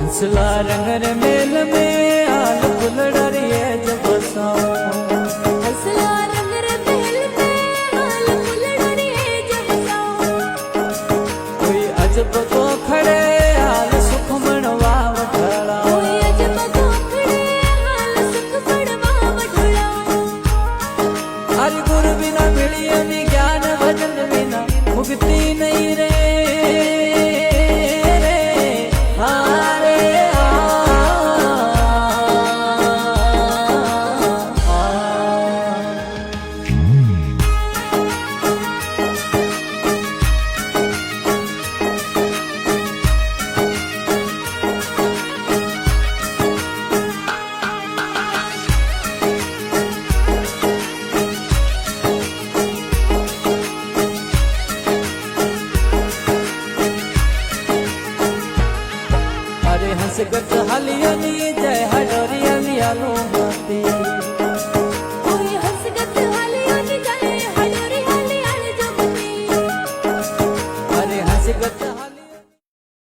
हंसला रंग रे मेल में आल फुलड़िए जब बसाऊं हंसला रंग रे महल में हाल फुलड़िए जब बसाऊं कोई अजब तो खड़े आल सुख मनवा वठड़ा कोई अजब तो खड़े हाल सुख मनवा वठड़ा हरि गुरु बिना मिलियो नी ज्ञान भजन बिना मुक्ति नहीं रे हंस गट हलियनी